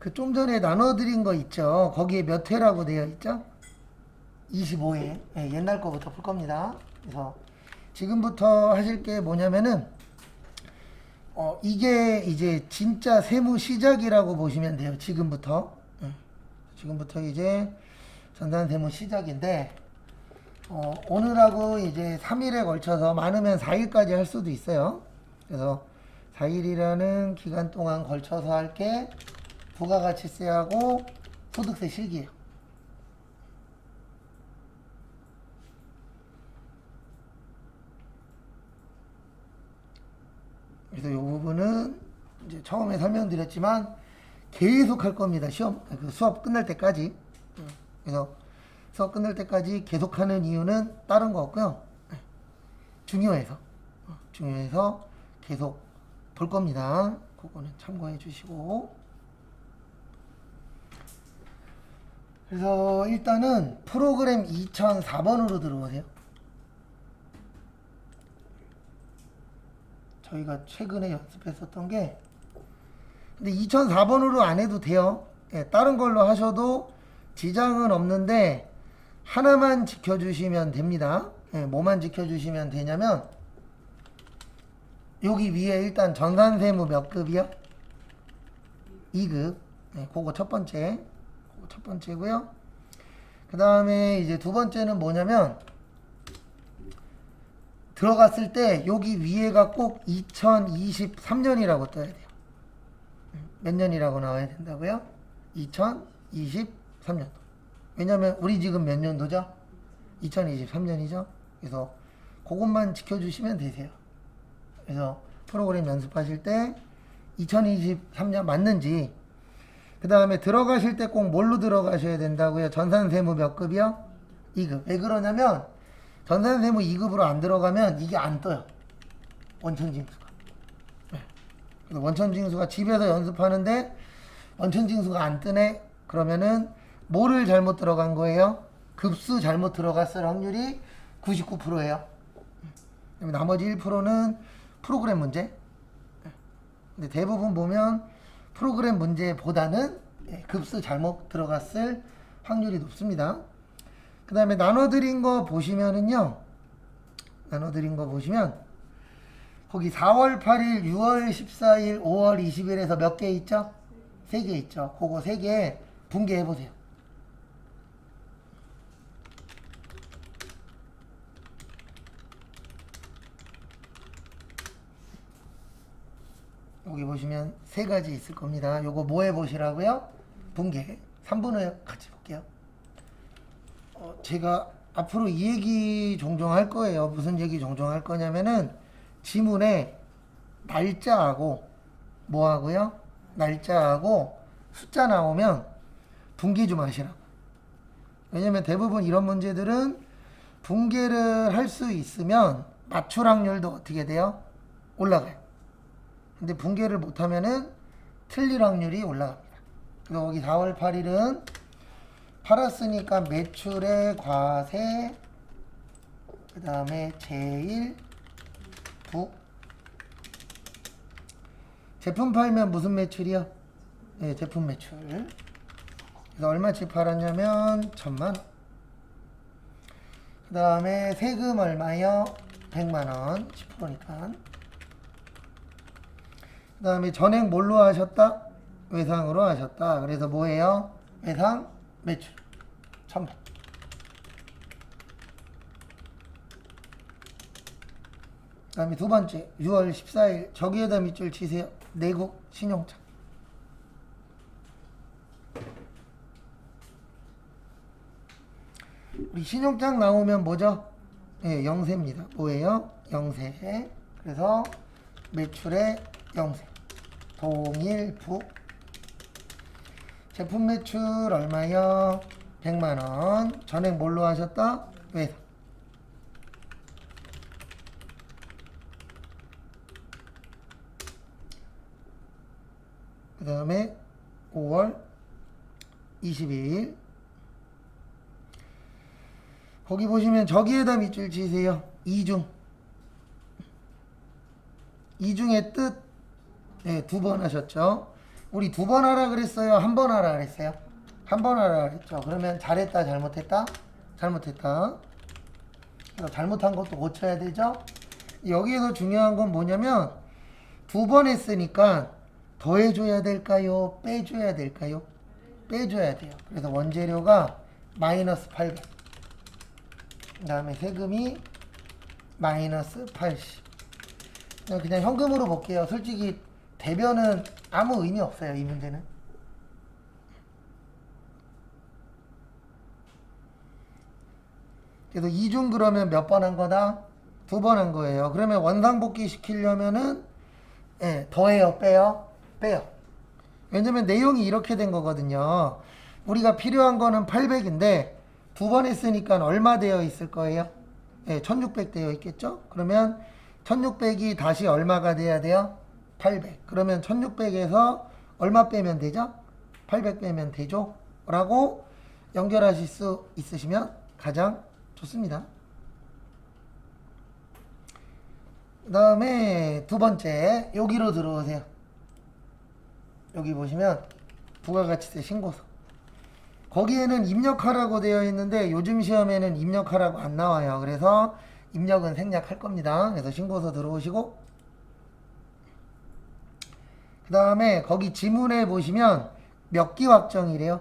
그 좀 전에 나눠드린 거 있죠. 거기에 몇 회라고 되어 있죠? 25회. 예, 옛날 거부터 풀 겁니다. 그래서 지금부터 하실 게 뭐냐면은 이게 이제 진짜 세무 시작이라고 보시면 돼요. 지금부터. 지금부터 이제 전산 세무 시작인데 오늘하고 이제 3일에 걸쳐서 많으면 4일까지 할 수도 있어요. 그래서 4일이라는 기간 동안 걸쳐서 할 게 부가가치세하고 소득세 실기예요. 그래서 이 부분은 이제 처음에 설명드렸지만 계속 할 겁니다. 시험 그 수업 끝날 때까지. 그래서 수업 끝날 때까지 계속하는 이유는 다른 거 없고요. 중요해서 계속 볼 겁니다. 그거는 참고해 주시고. 그래서 일단은 프로그램 2004번으로 들어오세요. 저희가 최근에 연습했었던 게 근데 2004번으로 안 해도 돼요. 예, 다른 걸로 하셔도 지장은 없는데 하나만 지켜주시면 됩니다. 예, 뭐만 지켜주시면 되냐면 여기 위에 일단 전산세무 몇 급이요? 2급. 네, 그거 첫 번째고요. 그 다음에 이제 두 번째는 뭐냐면 들어갔을 때 여기 위에가 꼭 2023년이라고 떠야 돼요. 몇 년이라고 나와야 된다고요? 2023년. 왜냐면 우리 지금 몇 년도죠? 2023년이죠. 그래서 그것만 지켜주시면 되세요. 그래서 프로그램 연습하실 때 2023년 맞는지, 그 다음에 들어가실 때 꼭 뭘로 들어가셔야 된다고요? 전산세무 몇 급이요? 2급. 왜 그러냐면 전산세무 2급으로 안 들어가면 이게 안 떠요. 원천징수가. 그래서 원천징수가 집에서 연습하는데 원천징수가 안 뜨네? 그러면은 뭐를 잘못 들어간 거예요? 급수 잘못 들어갔을 확률이 99%예요. 나머지 1%는 프로그램 문제. 근데 대부분 보면 프로그램 문제보다는 급수 잘못 들어갔을 확률이 높습니다. 그 다음에 나눠드린 거 보시면은요. 나눠드린 거 보시면 거기 4월 8일, 6월 14일, 5월 20일에서 몇 개 있죠? 3개 있죠. 그거 3개 분개해보세요. 여기 보시면 3가지 있을 겁니다. 요거 뭐 해보시라고요? 분개. 3분의 같이 볼게요. 제가 앞으로 이 얘기 종종 할 거예요. 무슨 얘기 종종 할 거냐면은 지문에 날짜하고 뭐 하고요? 날짜하고 숫자 나오면 분개 좀 하시라고. 왜냐면 대부분 이런 문제들은 분개를 할 수 있으면 맞출 확률도 어떻게 돼요? 올라가요. 근데 분개를 못하면은 틀릴 확률이 올라갑니다. 그래서 여기 4월 8일은 팔았으니까 매출의 과세, 그 다음에 제일, 부. 제품 팔면 무슨 매출이요? 네, 제품 매출. 그래서 얼마치 팔았냐면 1000만원. 그 다음에 세금 얼마요? 100만원. 10%니까. 그 다음에 전액 뭘로 하셨다? 외상으로 하셨다. 그래서 뭐예요? 외상 매출 1000만. 그 다음에 두 번째 6월 14일 저기에다 밑줄 치세요. 내국 신용장. 우리 신용장 나오면 뭐죠? 네, 영세입니다. 뭐예요? 영세. 그래서 매출의 영세. 동일부. 제품 매출 얼마요? 100만원. 전액 뭘로 하셨다? 외상. 그 다음에 5월 22일. 거기 보시면 저기에다 밑줄 치세요. 이중. 이중의 뜻 네, 2번 하셨죠. 우리 두 번 하라 그랬어요? 한 번 하라 그랬어요? 한 번 하라 그랬죠. 그러면 잘했다, 잘못했다? 잘못했다. 그래서 잘못한 것도 고쳐야 되죠. 여기에서 중요한 건 뭐냐면 두 번 했으니까 더해줘야 될까요? 빼줘야 될까요? 빼줘야 돼요. 그래서 원재료가 마이너스 800. 그 다음에 세금이 마이너스 80. 그냥 현금으로 볼게요. 솔직히 대변은 아무 의미 없어요. 이 문제는. 그래서 이중 그러면 몇 번 한 거다? 두 번 한 거예요. 그러면 원상복귀 시키려면은 더해요? 빼요? 빼요. 왜냐면 내용이 이렇게 된 거거든요. 우리가 필요한 거는 800인데 두 번 했으니까 얼마 되어 있을 거예요? 1600 되어 있겠죠? 그러면 1600이 다시 얼마가 돼야 돼요? 800. 그러면 1600에서 얼마 빼면 되죠? 800 빼면 되죠? 라고 연결하실 수 있으시면 가장 좋습니다. 그 다음에 두 번째, 여기로 들어오세요. 여기 보시면 부가가치세 신고서. 거기에는 입력하라고 되어 있는데 요즘 시험에는 입력하라고 안 나와요. 그래서 입력은 생략할 겁니다. 그래서 신고서 들어오시고, 그 다음에 거기 지문에 보시면 몇 기 확정이래요?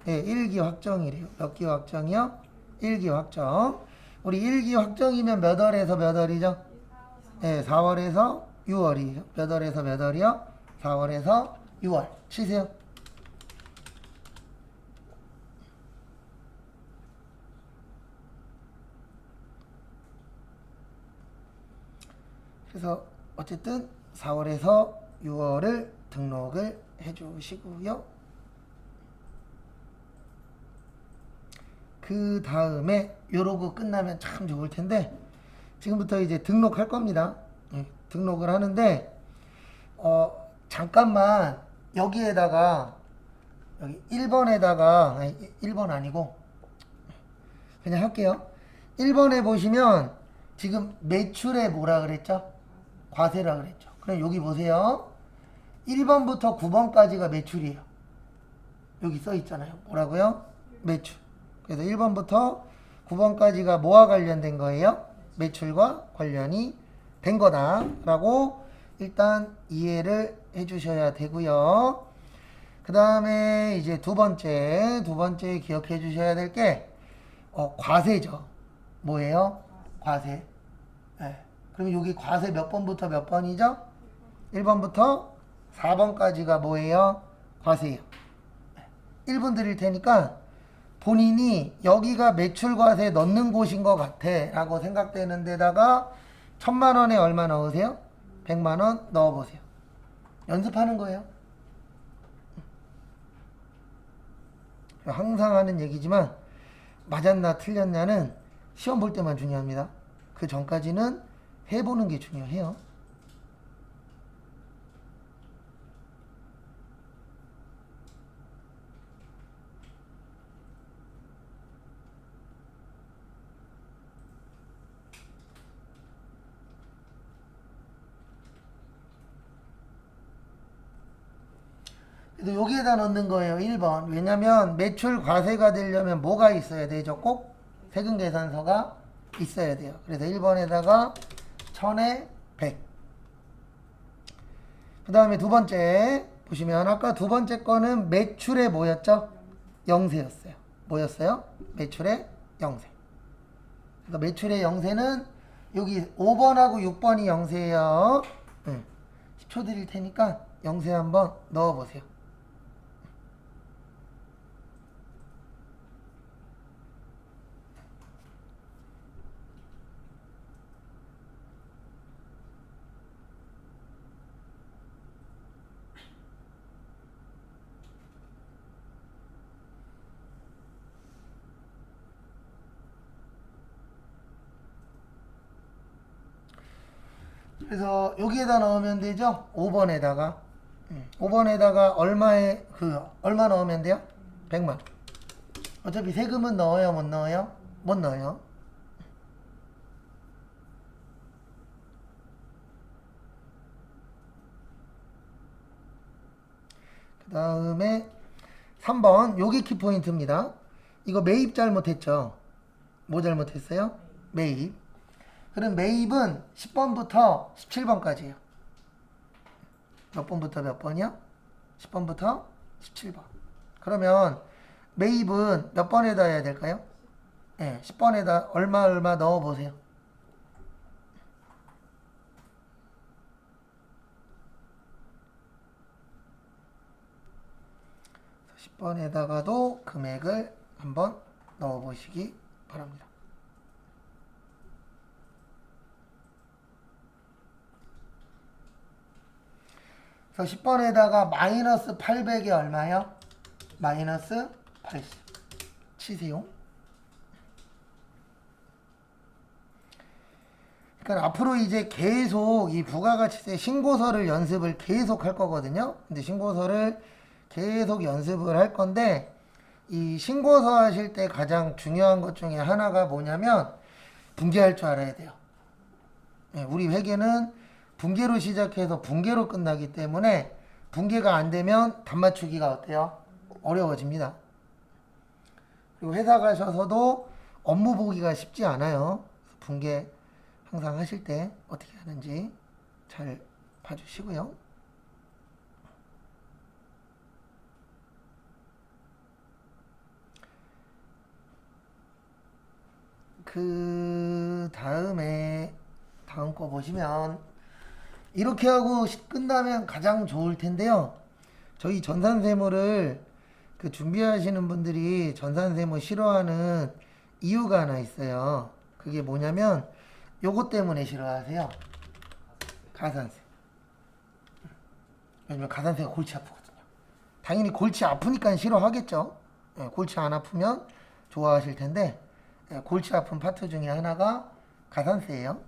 1기 확정이래요. 몇 기 확정이요? 1기 확정. 우리 1기 확정이면 몇 월에서 몇 월이죠? 4월에서 6월이죠. 몇 월에서 몇 월이요? 4월에서 6월. 치세요. 그래서 어쨌든 4월에서 6월을 등록을 해주시고요. 그 다음에 요러고 끝나면 참 좋을 텐데 지금부터 이제 등록할 겁니다. 등록을 하는데 잠깐만 여기에다가 여기 1번에다가 1번 아니고 그냥 할게요. 1번에 보시면 지금 매출에 뭐라 그랬죠? 과세라 그랬죠. 그럼 여기 보세요. 1번부터 9번까지가 매출이에요. 여기 써 있잖아요. 뭐라고요? 매출. 그래서 1번부터 9번까지가 뭐와 관련된 거예요? 매출과 관련이 된 거다라고 일단 이해를 해주셔야 되고요. 그 다음에 이제 두 번째 기억해 주셔야 될 게 과세죠. 뭐예요? 과세. 그럼 여기 과세 몇 번부터 몇 번이죠? 1번부터 4번까지가 뭐예요? 과세예요. 1분 드릴 테니까 본인이 여기가 매출과세 넣는 곳인 것 같아 라고 생각되는 데다가 1000만 원에 얼마 넣으세요? 100만 원 넣어보세요. 연습하는 거예요. 항상 하는 얘기지만 맞았나 틀렸냐는 시험 볼 때만 중요합니다. 그 전까지는 해보는 게 중요해요. 그래서 여기에다 넣는 거예요. 1번. 왜냐면 매출 과세가 되려면 뭐가 있어야 되죠? 꼭 세금 계산서가 있어야 돼요. 그래서 1번에다가 1000에 100. 그 다음에 두 번째 보시면 아까 두 번째 거는 매출에 뭐였죠? 영세였어요. 뭐였어요? 매출에 영세. 그래서 매출의 영세는 여기 5번하고 6번이 영세예요. 10초 드릴 테니까 영세 한번 넣어보세요. 그래서 여기에다 넣으면 되죠? 5번에다가 5번에다가 얼마 넣으면 돼요? 100만. 어차피 세금은 넣어요, 못 넣어요? 못 넣어요. 그 다음에 3번 요게 키포인트입니다. 이거 매입 잘못했죠. 뭐 잘못했어요? 매입. 그럼 매입은 10번부터 17번까지예요. 몇 번부터 몇 번이요? 10번부터 17번. 그러면 매입은 몇 번에다 해야 될까요? 네, 10번에다 얼마 넣어보세요. 10번에다가도 금액을 한번 넣어보시기 바랍니다. 그래서 10번에다가 마이너스 800이 얼마요? 마이너스 80 치세요. 그러니까 앞으로 이제 계속 이 부가가치세 신고서를 연습을 계속 할 거거든요. 근데 신고서를 계속 연습을 할 건데 이 신고서 하실 때 가장 중요한 것 중에 하나가 뭐냐면 분계할 줄 알아야 돼요. 네, 우리 회계는 분계로 시작해서 분계로 끝나기 때문에 분계가 안 되면 답 맞추기가 어때요? 어려워집니다. 그리고 회사 가셔서도 업무 보기가 쉽지 않아요. 분계 항상 하실 때 어떻게 하는지 잘 봐주시고요. 그 다음에 다음 거 보시면 이렇게 하고 끝나면 가장 좋을 텐데요. 저희 전산세무를 그 준비하시는 분들이 전산세무 싫어하는 이유가 하나 있어요. 그게 뭐냐면 요것 때문에 싫어하세요. 가산세. 요즘에 가산세가 골치 아프거든요. 당연히 골치 아프니까 싫어하겠죠. 예, 골치 안 아프면 좋아하실 텐데 골치 아픈 파트 중에 하나가 가산세예요.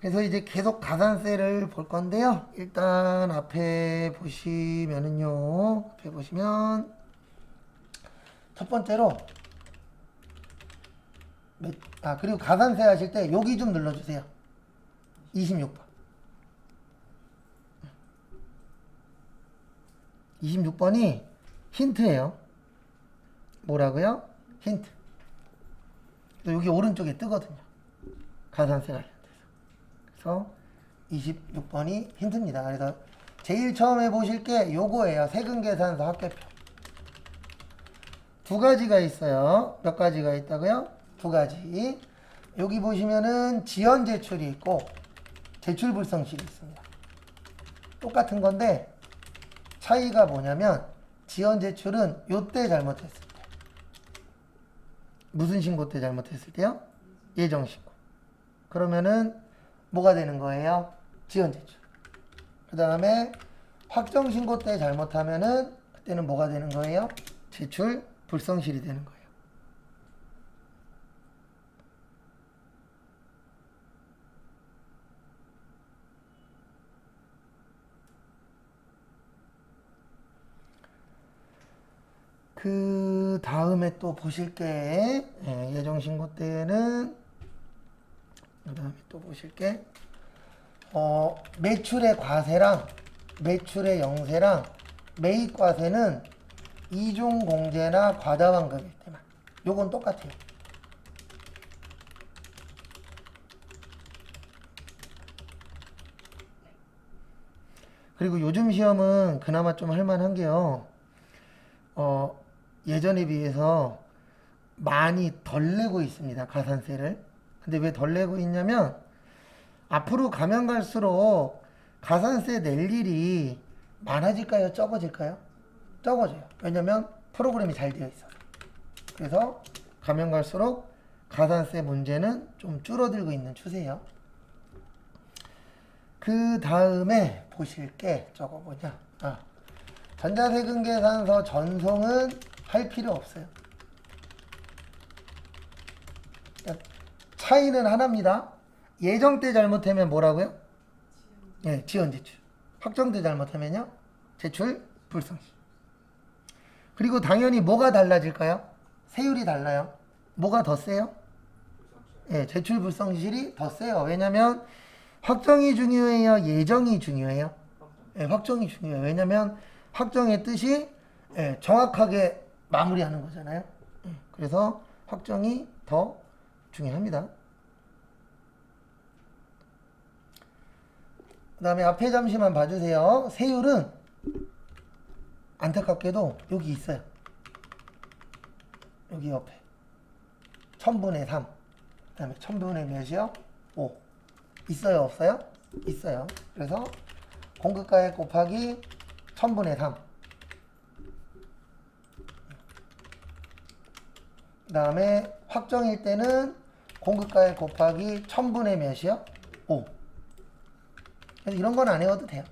그래서 이제 계속 가산세를 볼 건데요. 일단 앞에 보시면은요. 앞에 보시면 첫 번째로 그리고 가산세 하실 때 여기 좀 눌러주세요. 26번. 26번이 힌트예요. 뭐라고요? 힌트. 여기 오른쪽에 뜨거든요. 가산세 관련돼서. 그래서 26번이 힌트입니다. 그래서 제일 처음에 보실 게 요거예요. 세금계산서 합계표. 두 가지가 있어요. 몇 가지가 있다고요? 두 가지. 여기 보시면은 지연 제출이 있고 제출 불성실이 있습니다. 똑같은 건데 차이가 뭐냐면 지연 제출은 요때 잘못했을 때. 무슨 신고 때 잘못했을 때요? 예정 신고. 그러면은 뭐가 되는 거예요? 지연 제출. 그 다음에 확정 신고 때 잘못하면은 그때는 뭐가 되는 거예요? 제출 불성실이 되는 거예요. 그 다음에 또 보실 게 예정 신고 때는 그 다음에 또 보실 게 매출의 과세랑 매출의 영세랑 매입과세는 이중 공제나 과다환급일 때만. 요건 똑같아요. 그리고 요즘 시험은 그나마 좀 할만한 게요. 예전에 비해서 많이 덜 내고 있습니다. 가산세를. 근데 왜 덜 내고 있냐면 앞으로 가면 갈수록 가산세 낼 일이 많아질까요? 적어질까요? 적어져요. 왜냐면 프로그램이 잘 되어 있어서. 그래서 가면 갈수록 가산세 문제는 좀 줄어들고 있는 추세예요. 그 다음에 보실 게 저거 뭐냐? 전자세금계산서 전송은 할 필요 없어요. 차이는 하나입니다. 예정 때 잘못하면 뭐라고요? 네, 지연 제출. 확정 때 잘못하면요? 제출 불성실. 그리고 당연히 뭐가 달라질까요? 세율이 달라요. 뭐가 더 세요? 네, 제출 불성실이 더 세요. 왜냐면 확정이 중요해요? 예정이 중요해요? 예, 확정이 중요해요. 왜냐면 확정의 뜻이 예, 정확하게 마무리하는 거잖아요. 그래서 확정이 더 중요합니다. 그 다음에 앞에 잠시만 봐주세요. 세율은 안타깝게도 여기 있어요. 여기 옆에 1000분의 3, 그 다음에 1000분의 몇이요? 5 있어요 없어요? 있어요. 그래서 공급가액 곱하기 1000분의 3, 그 다음에 확정일 때는 공급가액 곱하기 1000분의 몇이요? 5. 그래서 이런 건 안 외워도 돼요.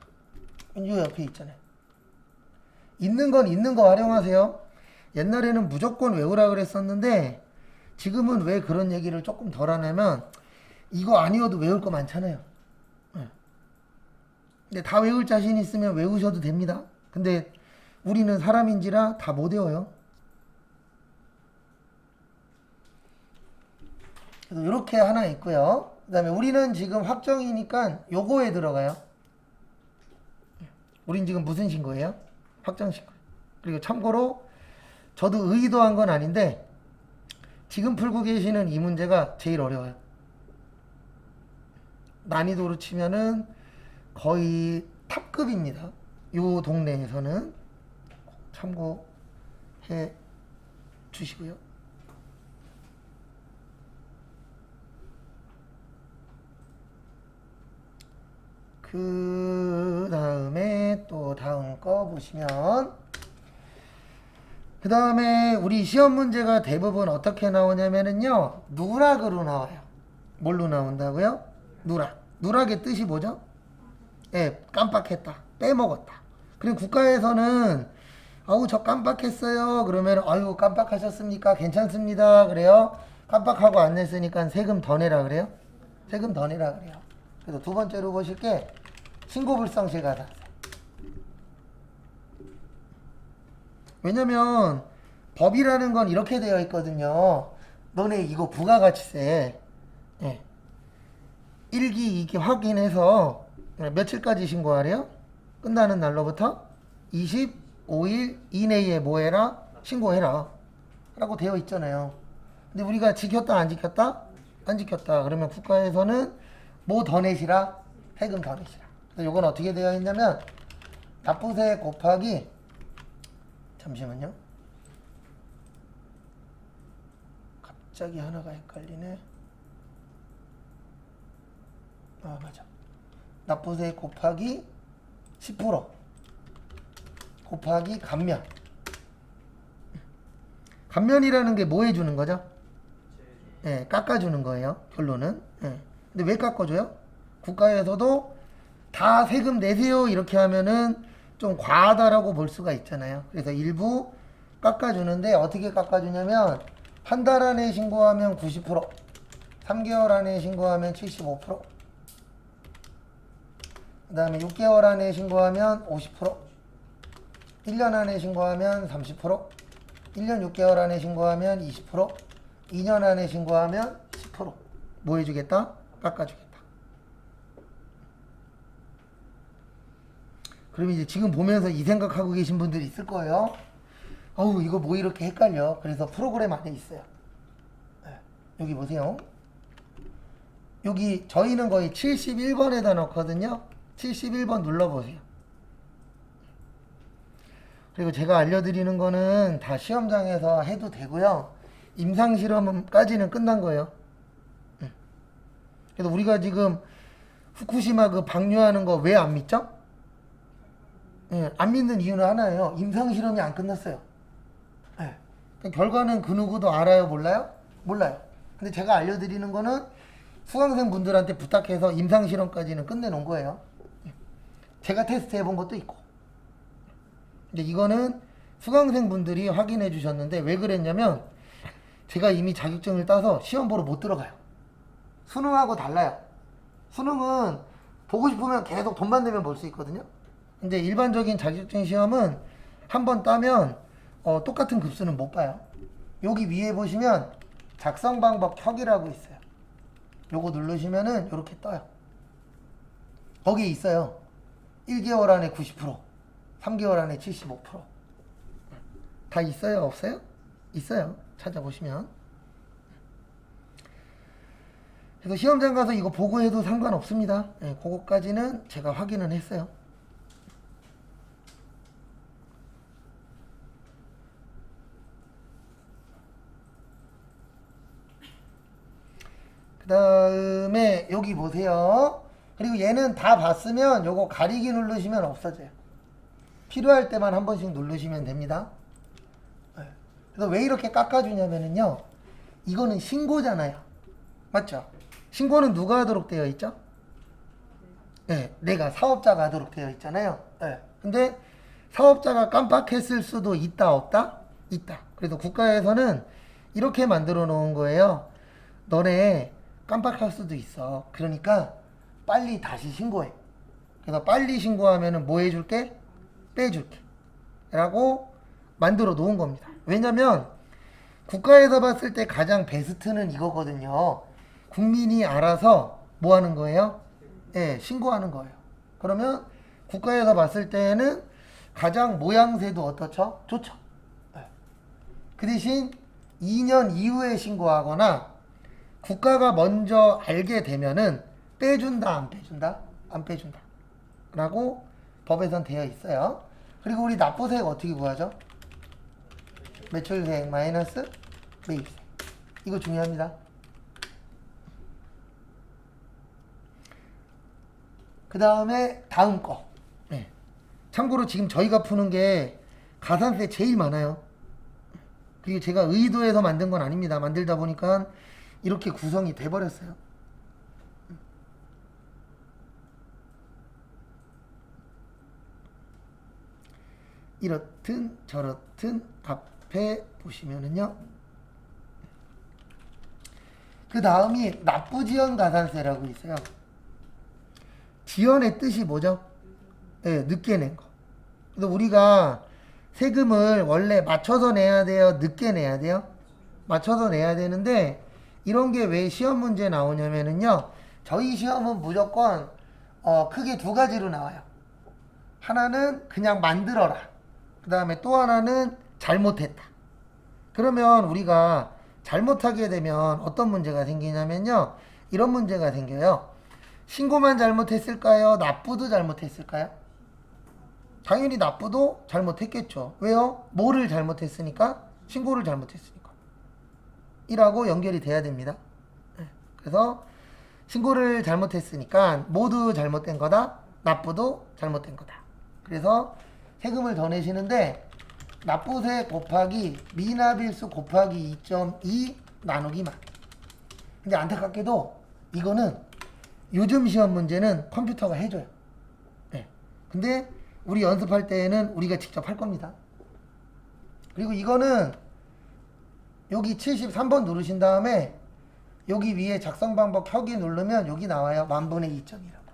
이 옆에 있잖아요. 있는 건 있는 거 활용하세요. 옛날에는 무조건 외우라 그랬었는데 지금은 왜 그런 얘기를 조금 덜 하냐면 이거 아니어도 외울 거 많잖아요. 근데 다 외울 자신 있으면 외우셔도 됩니다. 근데 우리는 사람인지라 다 못 외워요. 그래서 이렇게 하나 있고요. 그 다음에 우리는 지금 확정이니까 요거에 들어가요. 우린 지금 무슨 신고예요? 확정 신고. 그리고 참고로 저도 의도한 건 아닌데 지금 풀고 계시는 이 문제가 제일 어려워요. 난이도로 치면은 거의 탑급입니다. 요 동네에서는 참고해 주시고요. 그 다음에 또 다음 거 보시면 그 다음에 우리 시험 문제가 대부분 어떻게 나오냐면은요 누락으로 나와요. 뭘로 나온다고요? 누락. 누락의 뜻이 뭐죠? 예, 깜빡했다, 빼먹었다. 그리고 국가에서는 아우 저 깜빡했어요 그러면 아유 깜빡하셨습니까? 괜찮습니다 그래요. 깜빡하고 안 냈으니까 세금 더 내라 그래요. 세금 더 내라 그래요. 그래서 두 번째로 보실 게 신고불성실가산세. 왜냐면 법이라는 건 이렇게 되어 있거든요. 너네 이거 부가가치세 예. 1기 2기 확인해서 며칠까지 신고하래요? 끝나는 날로부터 25일 이내에 뭐해라? 신고해라 라고 되어 있잖아요. 근데 우리가 지켰다 안 지켰다? 안 지켰다. 그러면 국가에서는 뭐 더 내시라? 세금 더 내시라. 그래서 이건 어떻게 되어 있냐면 납부세 곱하기 잠시만요. 갑자기 하나가 헷갈리네. 아 맞아. 납부세 곱하기 10% 곱하기 감면. 감면이라는 게 뭐 해주는 거죠? 예, 깎아주는 거예요. 결론은. 예. 근데 왜 깎아줘요? 국가에서도 다 세금 내세요 이렇게 하면은 좀 과하다라고 볼 수가 있잖아요. 그래서 일부 깎아주는데 어떻게 깎아주냐면 한 달 안에 신고하면 90%, 3개월 안에 신고하면 75%, 그 다음에 6개월 안에 신고하면 50%, 1년 안에 신고하면 30%, 1년 6개월 안에 신고하면 20%, 2년 안에 신고하면 10%. 뭐 해주겠다? 깎아주겠다. 그럼 이제 지금 보면서 이 생각하고 계신 분들이 있을 거예요. 어우 이거 뭐 이렇게 헷갈려. 그래서 프로그램 안에 있어요. 네. 여기 보세요. 여기 저희는 거의 71번에다 넣거든요. 71번 눌러보세요. 그리고 제가 알려드리는 거는 다 시험장에서 해도 되고요. 임상실험까지는 끝난 거예요. 그래서 우리가 지금 후쿠시마 그 방류하는 거 왜 안 믿죠? 예, 안 믿는 이유는 하나예요. 임상실험이 안 끝났어요. 예. 그러니까 결과는 그 누구도 알아요? 몰라요? 몰라요. 근데 제가 알려드리는 거는 수강생 분들한테 부탁해서 임상실험까지는 끝내놓은 거예요. 제가 테스트 해본 것도 있고. 근데 이거는 수강생 분들이 확인해 주셨는데 왜 그랬냐면 제가 이미 자격증을 따서 시험 보러 못 들어가요. 수능하고 달라요. 수능은 보고 싶으면 계속 돈만 내면 볼 수 있거든요. 근데 일반적인 자격증 시험은 한 번 따면 똑같은 급수는 못 봐요. 여기 위에 보시면 작성 방법 켜기라고 있어요. 요거 누르시면은 이렇게 떠요. 거기에 있어요. 1개월 안에 90%, 3개월 안에 75%. 다 있어요? 없어요? 있어요. 찾아보시면. 그래서 시험장 가서 이거 보고해도 상관없습니다. 예, 그거까지는 제가 확인은 했어요. 그 다음에 여기 보세요. 그리고 얘는 다 봤으면 요거 가리기 누르시면 없어져요. 필요할 때만 한 번씩 누르시면 됩니다. 예. 그래서 왜 이렇게 깎아주냐면요. 이거는 신고잖아요. 맞죠? 신고는 누가 하도록 되어 있죠? 네, 내가 사업자가 하도록 되어 있잖아요. 네. 근데 사업자가 깜빡했을 수도 있다, 없다? 있다. 그래서 국가에서는 이렇게 만들어 놓은 거예요. 너네 깜빡할 수도 있어. 그러니까 빨리 다시 신고해. 그래서 빨리 신고하면은 뭐 해줄게? 빼줄게. 라고 만들어 놓은 겁니다. 왜냐면 국가에서 봤을 때 가장 베스트는 이거거든요. 국민이 알아서 뭐 하는 거예요? 예, 신고하는 거예요. 그러면 국가에서 봤을 때는 가장 모양새도 어떻죠? 좋죠. 예. 그 대신 2년 이후에 신고하거나 국가가 먼저 알게 되면은 빼준다, 안 빼준다? 안 빼준다. 라고 법에선 되어 있어요. 그리고 우리 납부세액 어떻게 구하죠? 매출세액 마이너스 매입세액. 이거 중요합니다. 그 다음에 다음 거. 네. 참고로 지금 저희가 푸는 게 가산세 제일 많아요. 그리고 제가 의도해서 만든 건 아닙니다. 만들다 보니까 이렇게 구성이 돼버렸어요. 이렇든 저렇든 앞에 보시면은요. 그 다음이 납부지연 가산세라고 있어요. 지연의 뜻이 뭐죠? 네, 늦게 낸 거. 그래서 우리가 세금을 원래 맞춰서 내야 돼요? 늦게 내야 돼요? 맞춰서 내야 되는데 이런 게 왜 시험 문제 나오냐면은요. 저희 시험은 무조건 크게 두 가지로 나와요. 하나는 그냥 만들어라. 그 다음에 또 하나는 잘못했다. 그러면 우리가 잘못하게 되면 어떤 문제가 생기냐면요. 이런 문제가 생겨요. 신고만 잘못했을까요? 납부도 잘못했을까요? 당연히 납부도 잘못했겠죠. 왜요? 뭐를 잘못했으니까? 신고를 잘못했으니까. 이라고 연결이 돼야 됩니다. 그래서 신고를 잘못했으니까 모두 잘못된 거다. 납부도 잘못된 거다. 그래서 세금을 더 내시는데 납부세 곱하기 미납일수 곱하기 2.2 나누기 만. 근데 안타깝게도 이거는 요즘 시험 문제는 컴퓨터가 해줘요. 네. 근데 우리 연습할 때에는 우리가 직접 할 겁니다. 그리고 이거는 여기 73번 누르신 다음에 여기 위에 작성 방법 켜기 누르면 여기 나와요. 만분의 2점이라고.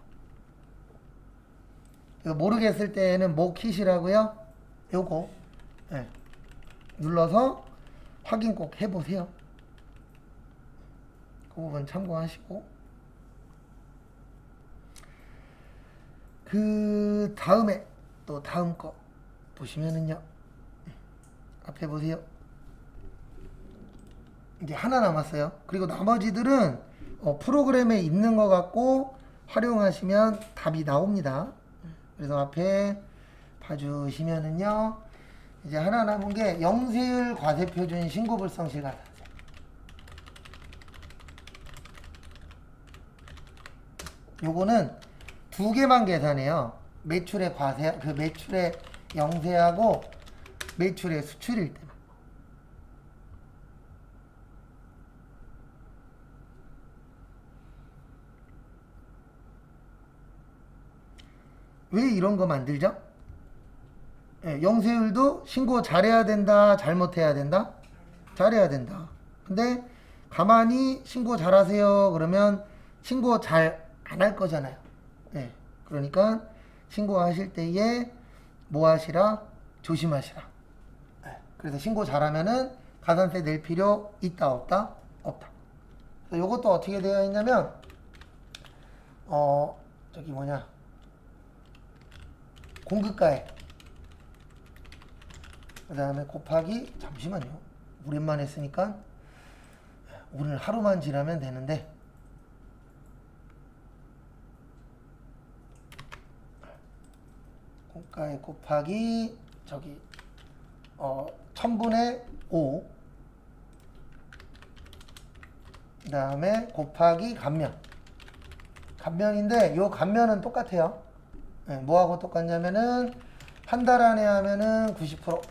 모르겠을 때에는 뭐 키시라고요? 요거 네. 눌러서 확인 꼭 해보세요. 그 부분 참고하시고 그 다음에 또 다음 거 보시면은요. 앞에 보세요. 이게 하나 남았어요. 그리고 나머지들은 프로그램에 있는 것 같고 활용하시면 답이 나옵니다. 그래서 앞에 봐주시면은요. 이제 하나 남은 게 영세율 과세표준 신고불성실 가산세. 요거는 두 개만 계산해요. 매출의 과세, 그 매출의 영세하고 매출의 수출일 때만. 왜 이런 거 만들죠? 네, 영세율도 신고 잘해야 된다, 잘못해야 된다? 잘해야 된다. 근데 가만히 신고 잘하세요 그러면 신고 잘 안 할 거잖아요. 네, 그러니까 신고하실 때에 뭐 하시라? 조심하시라. 네, 그래서 신고 잘하면은 가산세 낼 필요 있다, 없다? 없다. 요것도 어떻게 되어 있냐면 저기 뭐냐 공급가액. 그 다음에 곱하기, 잠시만요. 오랜만에 했으니까 오늘 하루만 지나면 되는데, 공가액 곱하기 저기 1000분의 5, 그 다음에 곱하기 간면인데 요 간면은 똑같아요. 네, 뭐하고 똑같냐면은 한 달 안에 하면은 90%,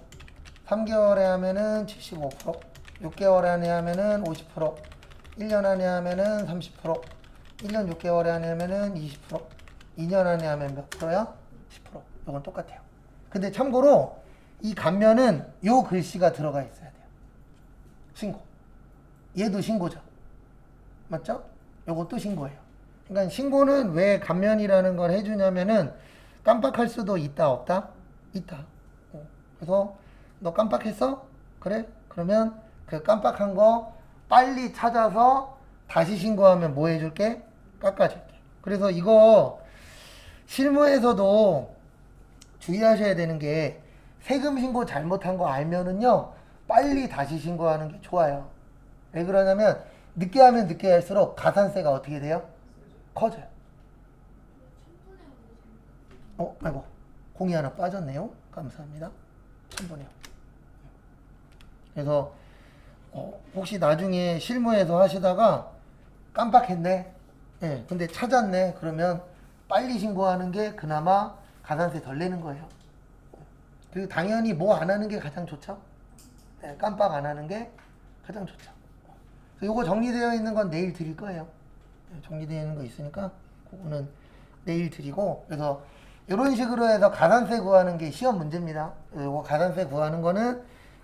3개월에 하면은 75%, 6개월 안에 하면은 50%, 1년 안에 하면은 30%, 1년 6개월에 안에 하면은 20%, 2년 안에 하면 몇 프로야? 10%. 이건 똑같아요. 근데 참고로 이 간면은 요 글씨가 들어가 있어야 돼요. 신고. 얘도 신고죠. 맞죠? 요것도 신고예요. 그러니까 신고는 왜 간면이라는 걸 해주냐면은 깜빡할 수도 있다 없다? 있다. 그래서 너 깜빡했어? 그래? 그러면 그 깜빡한 거 빨리 찾아서 다시 신고하면 뭐 해줄게? 깎아줄게. 그래서 이거 실무에서도 주의하셔야 되는 게 세금 신고 잘못한 거 알면은요 빨리 다시 신고하는 게 좋아요. 왜 그러냐면 늦게 하면 늦게 할수록 가산세가 어떻게 돼요? 커져요. 아이고 공이 하나 빠졌네요. 감사합니다. 1000분이요. 그래서 혹시 나중에 실무에서 하시다가 깜빡했네. 예, 근데 찾았네. 그러면 빨리 신고하는 게 그나마 가산세 덜 내는 거예요. 그리고 당연히 뭐 안 하는 게 가장 좋죠. 네, 깜빡 안 하는 게 가장 좋죠. 요거 정리되어 있는 건 내일 드릴 거예요. 네, 정리되어 있는 거 있으니까 그거는 내일 드리고, 그래서 이런 식으로 해서 가산세 구하는 게 시험 문제입니다. 요거 가산세 구하는 거는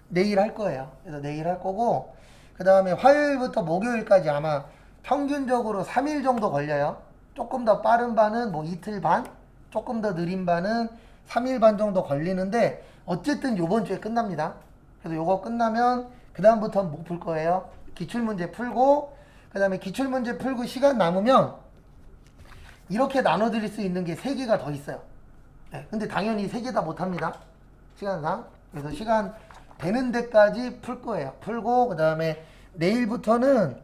내일 할 거예요. 그래서 내일 할 거고, 그 다음에 화요일부터 목요일까지 아마 평균적으로 3일 정도 걸려요. 조금 더 빠른 반은 뭐 이틀 반, 조금 더 느린 반은 3일 반 정도 걸리는데 어쨌든 요번 주에 끝납니다. 그래서 요거 끝나면 그 다음부터는 뭐 풀 거예요? 기출문제 풀고, 그 다음에 기출문제 풀고 시간 남으면 이렇게 나눠드릴 수 있는 게 3개가 더 있어요. 네, 근데 당연히 3개 다 못합니다. 시간상. 그래서 시간 되는 데까지 풀 거예요. 풀고 그 다음에 내일부터는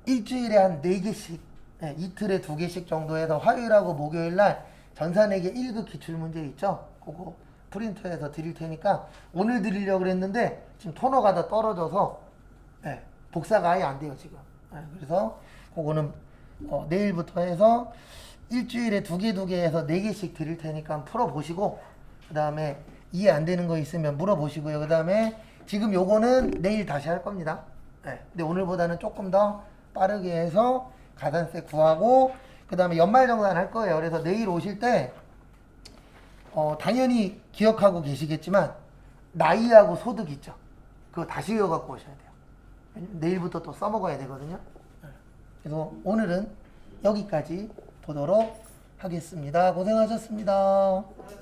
일주일에 한 4개씩, 네, 이틀에 2개씩 정도 해서 화요일하고 목요일날 전산회계 1급 기출문제 있죠? 그거 프린트해서 드릴 테니까 오늘 드리려고 그랬는데 지금 토너가 다 떨어져서 네, 복사가 아예 안 돼요 지금. 네, 그래서 그거는 내일부터 해서 일주일에 2개 해서 4개씩 드릴 테니까 풀어보시고, 그 다음에 이해 안 되는 거 있으면 물어보시고요. 그 다음에 지금 요거는 내일 다시 할 겁니다. 네, 근데 오늘보다는 조금 더 빠르게 해서 가산세 구하고, 그 다음에 연말정산 할 거예요. 그래서 내일 오실 때 당연히 기억하고 계시겠지만 나이하고 소득 있죠. 그거 다시 외워갖고 오셔야 돼요. 내일부터 또 써먹어야 되거든요. 그래서 오늘은 여기까지 보도록 하겠습니다. 고생하셨습니다.